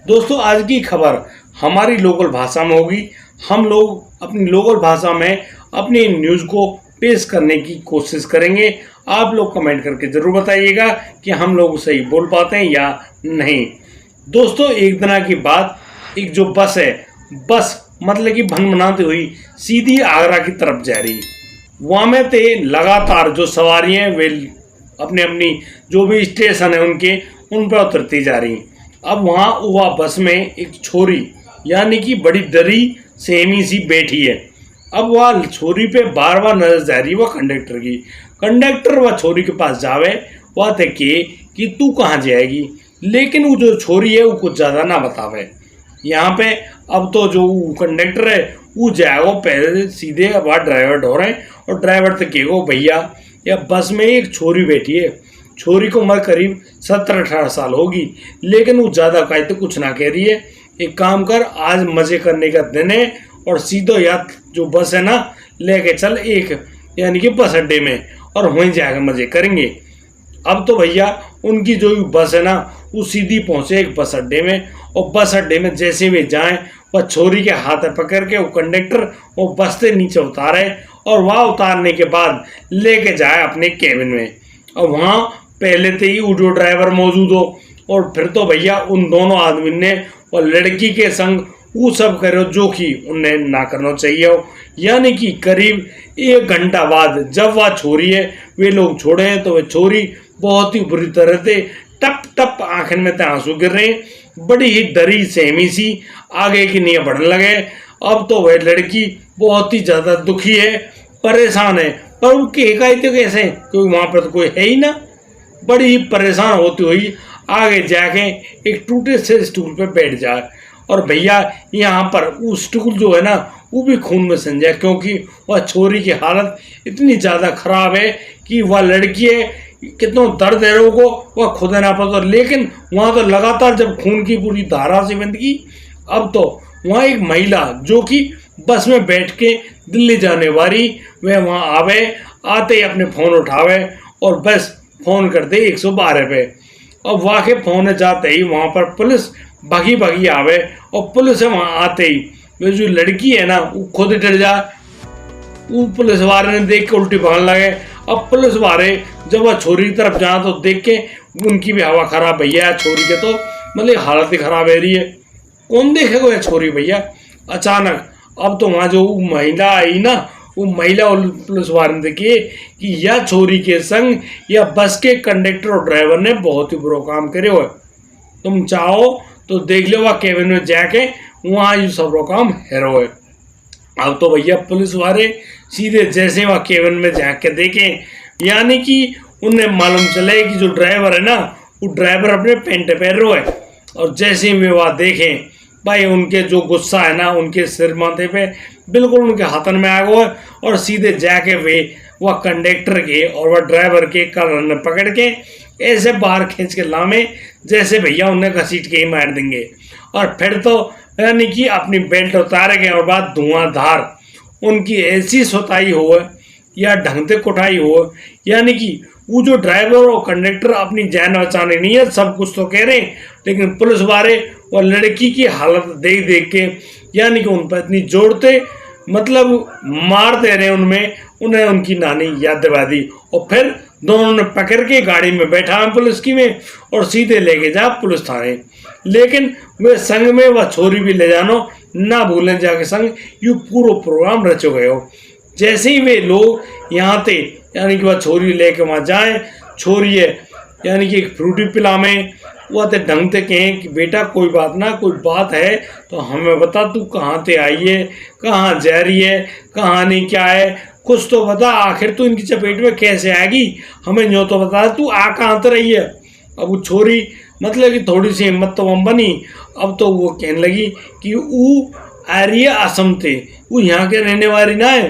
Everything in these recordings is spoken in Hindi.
दोस्तों, आज की खबर हमारी लोकल भाषा में होगी। हम लोग अपनी लोकल भाषा में अपनी न्यूज़ को पेश करने की कोशिश करेंगे। आप लोग कमेंट करके ज़रूर बताइएगा कि हम लोग सही बोल पाते हैं या नहीं। दोस्तों, एक दिन की बात, एक जो बस है, बस मतलब कि भनभनाती हुई सीधी आगरा की तरफ जा रही। वहाँ में थे लगातार जो सवारी हैं वे अपने अपनी जो भी स्टेशन है उनके उन पर उतरती जा रही। अब वहाँ हुआ बस में एक छोरी यानी कि बड़ी डरी सेमी सी बैठी है। अब वह छोरी पे बार बार नजर जा रही वह कंडक्टर की। कंडक्टर वह छोरी के पास जावे, वह तके कि तू कहाँ जाएगी, लेकिन वो जो छोरी है वो कुछ ज़्यादा ना बतावे। यहाँ पे अब तो जो कंडक्टर है वो जाएगा पहले सीधे वह ड्राइवर ढोरे और ड्राइवर तक कहेगा भैया या बस में एक छोरी बैठी है। छोरी को उम्र करीब 17-18 साल होगी, लेकिन वो ज़्यादा कहते कुछ ना कह रही है। एक काम कर, आज मज़े करने का दिन है और सीधो या जो बस है ना लेके चल एक यानी कि बस अड्डे में और वहीं जाकर मज़े करेंगे। अब तो भैया उनकी जो बस है ना वो सीधी पहुँचे एक बस अड्डे में, और बस अड्डे में जैसे वे जाएं वह छोरी के हाथ पकड़ के वो कंडक्टर वो बस से नीचे उतारे और वहाँ उतारने के बाद लेके जाए अपने केबिन में। और वहाँ पहले से ही वो जो ड्राइवर मौजूद हो, और फिर तो भैया उन दोनों आदमी ने और लड़की के संग वो सब करो जो कि उन्हें ना करना चाहिए हो। यानी कि करीब 1 घंटा बाद जब वह छोरी है वे लोग छोड़े हैं तो वह छोरी बहुत ही बुरी तरह से टप टप आंखन में आंसू गिर रहे हैं, बड़ी ही डरी सहमी सी आगे की नहीं बढ़ने लगे। अब तो वह लड़की बहुत ही ज़्यादा दुखी है, परेशान है, पर उनकी एकाएक कैसे, क्योंकि वहाँ पर तो कोई है ही ना। बड़ी ही परेशान होती हुई आगे जाके एक टूटे से स्टूल पे बैठ जाए, और भैया यहाँ पर वो स्टूल जो है ना वो भी खून में सन जाए, क्योंकि वह छोरी की हालत इतनी ज़्यादा खराब है कि वह लड़की है, कितना दर्द है लोगों को वह खुद ना पता। लेकिन वहाँ तो लगातार जब खून की पूरी धारा सी बंदगी। अब तो वहाँ एक महिला जो कि बस में बैठ के दिल्ली जाने वाली, वह वहाँ आवे, आते ही अपने फ़ोन उठावे और बस फ़ोन कर दे 112 पे। और वहाँ के फ़ोन जाते ही वहाँ पर पुलिस भागी भागी आवे, और पुलिस वहाँ आते ही वे जो लड़की है ना वो खुद डर जाए। वो पुलिस वाले ने देख के उल्टी भागने लगे। अब पुलिस वाले जब वह छोरी की तरफ जाए तो देख के उनकी भी हवा खराब, भैया छोरी के तो मतलब हालत ही खराब है रही है, कौन देखेगा यह छोरी भैया। अचानक अब तो वहाँ जो महिला आई ना वो महिला और पुलिस वाले ने देखे कि यह छोरी के संग या बस के कंडक्टर और ड्राइवर ने बहुत ही बुरा काम करे हुए। तुम चाहो तो देख लो वह केबिन में जाके वहाँ ये सब काम हेरो है। अब तो भैया पुलिस वाले सीधे जैसे वहाँ केबिन में जाके देखें, यानी कि उन्हें मालूम चले कि जो ड्राइवर है ना वो ड्राइवर अपने पेंट पहन रहा है। और जैसे ही वे वहाँ देखें भाई उनके जो गुस्सा है ना उनके सिर माथे पे बिल्कुल उनके हाथन में आ गया, और सीधे जाके वे वह कंडक्टर के और वह ड्राइवर के कलर पकड़ के ऐसे बाहर खींच के लामे जैसे भैया उन्हें घसीट के ही मार देंगे। और फिर तो यानी कि अपनी बेल्ट उतारेंगे और बाद धुआंधार उनकी ऐसी सुताई हो या ढंग से कुटाई हो, यानी कि वो जो ड्राइवर और कंडक्टर अपनी जान बचाने नहीं है, सब कुछ तो कह रहे हैं, लेकिन पुलिस वाले और लड़की की हालत देख देख के यानी कि उन पर इतनी जोड़ते मतलब मार दे रहे उनमें उन्हें उनकी नानी याद दिला दी। और फिर दोनों ने पकड़ के गाड़ी में बैठा पुलिस की में और सीधे लेके जा पुलिस थाने। लेकिन वे संग में वह छोरी भी ले जानो ना भूलें जाके संग यू पूरा प्रोग्राम रचो गए हो। जैसे ही वे लोग यहाँ थे यानी कि वह छोरी लेके वहाँ जाए, छोरी है यानी कि एक फ्रूटी पिलामें, वह तो ढंग से कहें कि बेटा कोई बात ना, कोई बात है तो हमें बता, तू कहाँ से आई है, कहाँ जा रही है, कहानी क्या है, कुछ तो बता, आखिर तू इनकी चपेट में कैसे आएगी, हमें यूँ तो बता तू आ कहाँ से रही है। अब वो छोरी मतलब कि थोड़ी सी हिम्मत तो वम बनी। अब तो वो कहने लगी कि वो आ रही है असम से, वो यहाँ के रहने वाली ना है,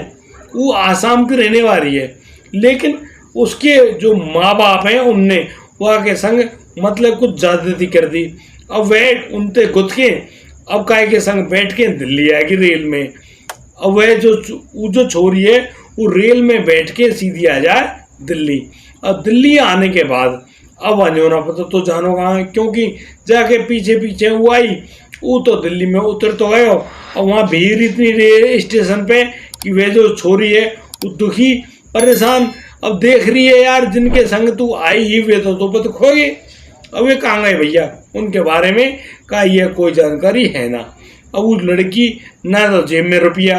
वो आसाम की रहने वाली है, लेकिन उसके जो माँ बाप हैं उनने वहाँ के संग मतलब कुछ ज्यादती कर दी। अब वह उनसे गुथ के अब काय के संग बैठ के दिल्ली आएगी रेल में। अब वह जो छोरी है वो रेल में बैठ के सीधी आ जाए दिल्ली। अब दिल्ली आने के बाद अब वहाँ नहीं होना पता तो जानो कहाँ है, क्योंकि जाके पीछे पीछे वो आई, वो तो दिल्ली में उतर तो गए और वहाँ भीड़ इतनी रही स्टेशन पे कि वे जो छोरी है वो दुखी परेशान, अब देख रही है यार जिनके संग तू आई ही वे तो खो गए, अब वे कहाँ गए भैया, उनके बारे में का ये कोई जानकारी है ना। अब वो लड़की ना तो जेब में रुपया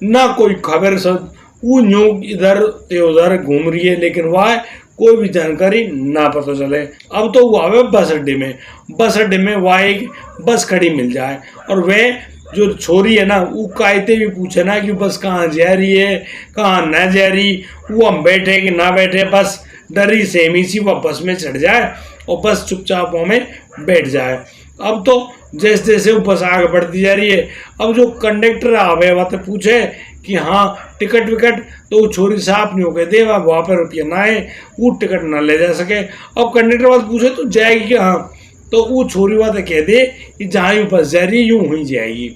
ना कोई खबर, सब वो न्यू इधर से उधर घूम रही है, लेकिन वह कोई भी जानकारी ना पता चले। अब तो वो आवे बस अड्डे में वह एक बस खड़ी मिल जाए और वह जो छोरी है ना वो कायते भी पूछे ना कि बस कहाँ जा रही है कहाँ ना जा रही, वो हम बैठे कि ना बैठे, बस डरी सेमी सी वह बस में चढ़ जाए और बस चुपचाप वहाँ में बैठ जाए। अब तो जैसे जैसे वो बस आगे बढ़ती जा रही है, अब जो कंडक्टर आवे वह पूछे कि हाँ टिकट विकट, तो वो छोरी साफ नहीं होके दे वहाँ पर रुपया ना है, वो टिकट ना ले जा सके। अब कंडक्टर बात पूछे तो जाएगी कि हाँ, तो वो छोरी बात कह दे कि जहाँ यूँ बस जा रही है यूँ हुई जाएगी।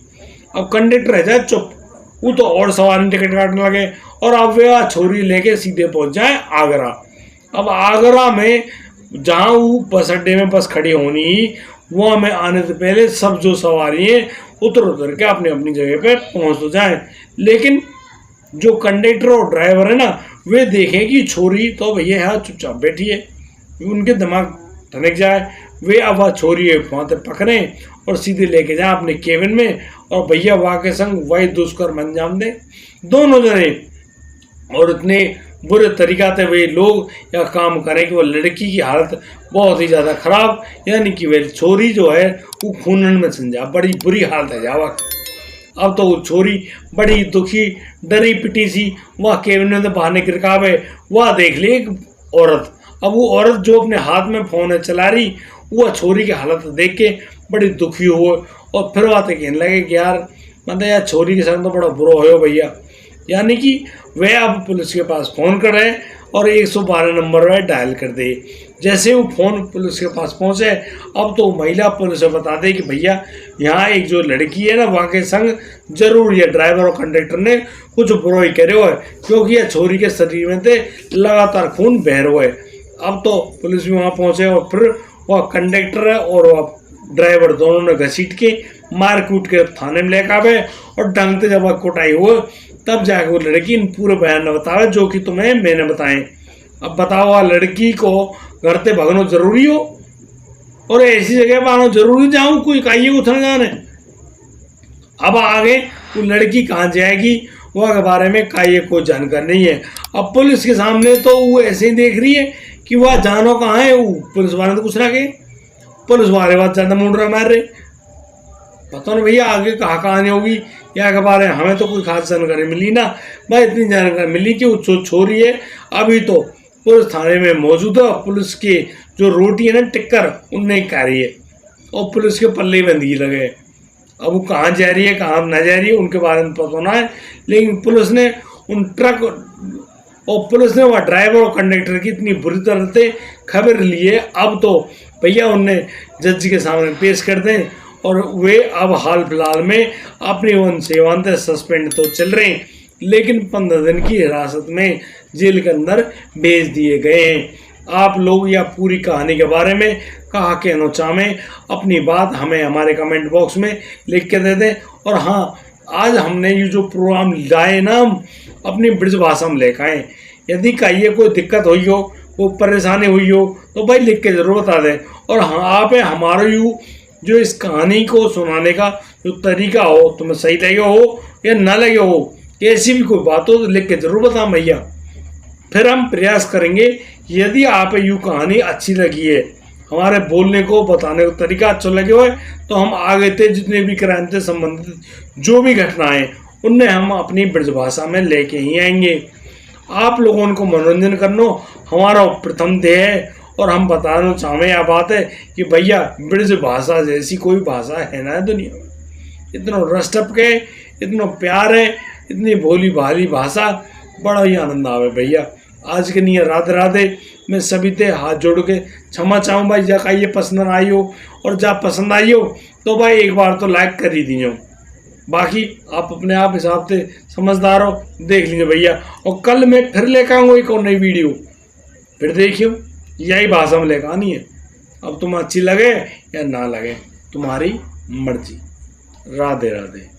अब कंडक्टर रह जाए चुप, वो तो और सवारी टिकट काटने लगे और अब वे छोरी लेके सीधे पहुंच जाए आगरा। अब आगरा में जहाँ वो बस अड्डे में बस खड़ी होनी, वहाँ में आने से पहले सब जो सवारी है उतर के अपनी अपनी जगह पे पहुँच तो जाए, लेकिन जो कंडक्टर और ड्राइवर है ना वे देखें कि छोरी तो भैया यहाँ चुपचाप बैठी है, उनके दिमाग ठनक जाए, वे अब वह छोरी वहाँ तक पकड़ें और सीधे लेके जाए अपने केबिन में और भैया वहाँ के संग वही दुष्कर्म अंजाम दें दोनों जने। और इतने बुरे तरीका से वे लोग या काम करें कि वो लड़की की हालत बहुत ही ज़्यादा खराब, यानी कि वे छोरी जो है वो खूनन में समझा बड़ी बुरी हालत है जावा। अब तो वो छोरी बड़ी दुखी डरी पिटी सी वह केबिन में बाहर निकल कावे, वह देख ली एक औरत। अब वो औरत जो अपने हाथ में फोन चला रही, वह छोरी की हालत देख के बड़ी दुखी हुए और फिर बातें कहने लगे कि यार मतलब यार छोरी के संग तो बड़ा बुरा हो भैया, यानी कि वे अब पुलिस के पास फ़ोन कर रहे और 112 नंबर वह डायल कर दे। जैसे वो फ़ोन पुलिस के पास पहुंचे, अब तो महिला पुलिस को बता दे कि भैया यहाँ एक जो लड़की है ना वहाँ के संग जरूर ये ड्राइवर और कंडक्टर ने कुछ बुरा ही करे हुए, क्योंकि यह छोरी के शरीर में थे लगातार खून बह रहे। अब तो पुलिस भी वहाँ पहुँचे और फिर वह कंडक्टर और वह ड्राइवर दोनों ने घसीट के मार कूट के थाने में लेकर आवे और ढंग से जब वह कुटाई हो तब जाके वो लड़की इन पूरे बयान न बतावे जो कि तुम्हें मैंने बताएं। अब बताओ लड़की को घर से भगनो जरूरी हो और ऐसी जगह पर आना जरूरी जाऊँ कोई काइए उठने जाने। अब आगे वो लड़की कहाँ जाएगी वह के बारे में काइए कोई जानकारी नहीं है। अब पुलिस के सामने तो वो ऐसे ही देख रही है कि वह जानो कहाँ है, वो पुलिस वाले तो कुछ ना के, पुलिस वाले बात ज़्यादा मुंडरा मार रहे, पता नहीं भैया आगे कहाँ कहानी होगी या के बारे में हमें तो कोई खास जानकारी मिली ना। भाई इतनी जानकारी मिली कि वो छोरी है अभी तो पुलिस थाने में मौजूद है, पुलिस के जो रोटी है ना टिक्कर उनने खा रही है और पुलिस के पल्ले बंदी लगे। अब वो कहाँ जा रही है कहाँ ना जा रही है उनके बारे में पता ना है, लेकिन पुलिस ने उन ट्रक और पुलिस ने वह ड्राइवर और कंडक्टर की इतनी बुरी तरह से खबर ली है। अब तो भैया उन्हें जज के सामने पेश कर दें और वे अब हाल फिलहाल में अपनी वन सेवांत सस्पेंड तो चल रहे हैं, लेकिन 15 दिन की हिरासत में जेल के अंदर भेज दिए गए हैं। आप लोग या पूरी कहानी के बारे में कहा कहना चाहें अपनी बात हमें हमारे कमेंट बॉक्स में लिख के दे दें। और हाँ, आज हमने ये जो प्रोग्राम लाए ना हम अपनी ब्रज भाषा में लेकर आए, यदि कहिए कोई दिक्कत हुई हो कोई परेशानी हुई हो तो भाई लिख के ज़रूर बता दें। और हाँ आप हमारे जो इस कहानी को सुनाने का जो तरीका हो तुम्हें सही लगे हो या ना लगे हो, कैसी भी कोई बात हो तो लिख के ज़रूर बताओ भैया, फिर हम प्रयास करेंगे। यदि आप यूँ कहानी अच्छी लगी है, हमारे बोलने को बताने का तरीका अच्छा लगे हुए, तो हम आगे थे जितने भी क्राइम से संबंधित जो भी घटनाएं उनमें हम अपनी ब्रज भाषा में लेके ही आएंगे। आप लोगों को मनोरंजन करना हमारा प्रथम ध्येय है और हम बताना चाहें यह बात है कि भैया ब्रज भाषा जैसी कोई भाषा है ना दुनिया में, इतना रस्टप के इतना प्यार है, इतनी भोली भाली भाषा, बड़ा ही आनंद आवे भैया। आज के लिए राधे राधे। मैं सभी से हाथ जोड़ के क्षमा चाहूँ भाई जहाँ ये पसंद आई हो, और जहाँ पसंद आई हो तो भाई एक बार तो लाइक कर ही दीजिए, बाकी आप अपने आप हिसाब से समझदार हो देख लीजिए भैया। और कल मैं फिर लेकर आऊँगा एक और नई वीडियो, फिर देखियो। यही भाषा में लेकर आनी है। अब तुम अच्छी लगे या ना लगे, तुम्हारी मर्जी। राधे राधे।